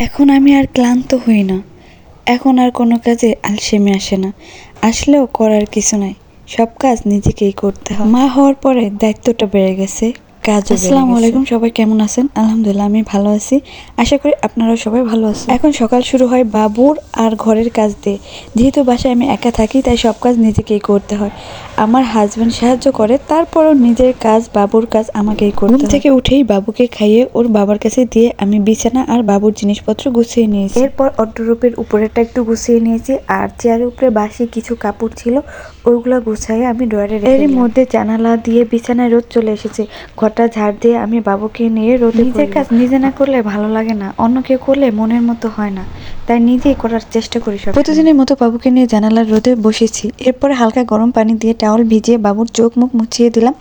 এখন আমি আর ক্লান্ত হই না। এখন আর কোনো কাজে আলসেমি আসে না। আসলেও করার কিছু নাই। সব কাজ নিজেকেই করতে হয়। মা হওয়ার পরে দায়িত্বটা বেড়ে গেছে, কাজও বেড়ে গেছে। আসসালামু আলাইকুম, সবাই কেমন আছেন? আলহামদুলিল্লাহ আমি ভালো আছি। আশা করি আপনারাও সবাই ভালো আছেন। এখন সকাল শুরু হয় বাবুর আর ঘরের কাজ দিয়ে। যেহেতু বাসায় আমি একা থাকি, তাই সব কাজ নিজেকেই করতে হয়। আমার হাজব্যান্ড সাহায্য করে, তারপরও নিজের কাজ, বাবুর কাজ আমাকেই করতে হয়। ঘুম থেকে উঠেই বাবুকে খাইয়ে ওর বাবার কাছে দিয়ে আমি বিছানা আর বাবুর জিনিসপত্র গুছিয়ে নিয়েছি। এরপর ওয়ারড্রোবের উপরেটা একটু গুছিয়ে নিয়েছি, আর চেয়ারের উপরে বাসি কিছু কাপড় ছিল, ওইগুলো গুছাইয়ে আমি ড্রয়ারে রেখে দিলাম। এর মধ্যে জানালা দিয়ে বিছানায় রোদ চলে এসেছে। ঘরটা ঝাড় দিয়ে আমি বাবুকে নিয়ে রোদে। নিজের কাজ নিজে না করলে ভালো লাগে না, অন্য কেউ করলে মনের মতো হয় না, তাই নিজেই করার চেষ্টা করি। সব প্রতিদিনের মতো বাবুকে নিয়ে জানালার রোদে বসেছি। এরপরে হালকা গরম পানি দিয়ে টাওয়াল ভিজিয়ে বাবুর চোখ মুখ মুছিয়ে দিলাম,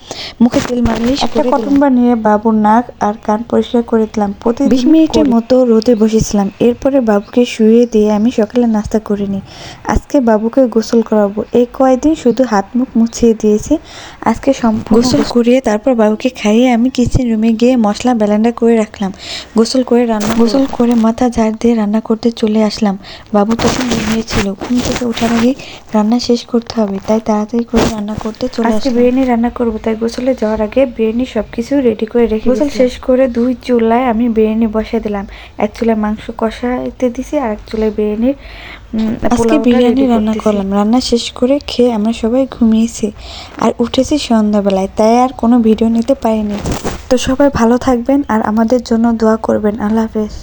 মুখে তেল মালিশ করে কটন বার নিয়ে বাবুর নাক আর কান পরিষ্কার করে দিলাম। প্রতি 20 মিনিটের মতো রোদে বসেছিলাম। এরপরে বাবুকে শুয়ে দিয়ে আমি সকালে নাস্তা করে নিই। আজকে বাবুকে গোসল করাবো। এই কয়েকদিন শুধু হাত মুখ মুছিয়ে দিয়েছি, আজকে সম্পূর্ণ গোসল করিয়ে তারপর বাবুকে খাইয়ে আমি কিচেন রুমে গিয়ে মশলা ব্লেন্ডার করে রাখলাম। গোসল করে মাথা ঝাড় দিয়ে রান্না করতে চলে আসলাম। বাবু তখন ঘুমিয়েছিল। ঘুম থেকে ওঠার আগে রান্না শেষ করতে হবে, তাই তাড়াতাড়ি করে রান্না করতে চলে আসলাম। আজকে বিরিয়ানি রান্না করব, তাই গোসলে যাওয়ার আগে বিরিয়ানি সবকিছু রেডি করে রেখে গোসল শেষ করে 2 চুলায় আমি বিরিয়ানি বসিয়ে দিলাম। এক চুলায় মাংস কষাইতে দিছি, আর এক চুলায় বিরিয়ানির আজকে বিরিয়ানি রান্না করলাম। রান্না শেষ করে খেয়ে আমরা সবাই ঘুমিয়েছি আর উঠেছি সন্ধ্যাবেলায়, তাই আর কোনো ভিডিও নিতে পারিনি। তো সবাই ভালো থাকবেন আর আমাদের জন্য দোয়া করবেন। আল্লাহ হাফেজ।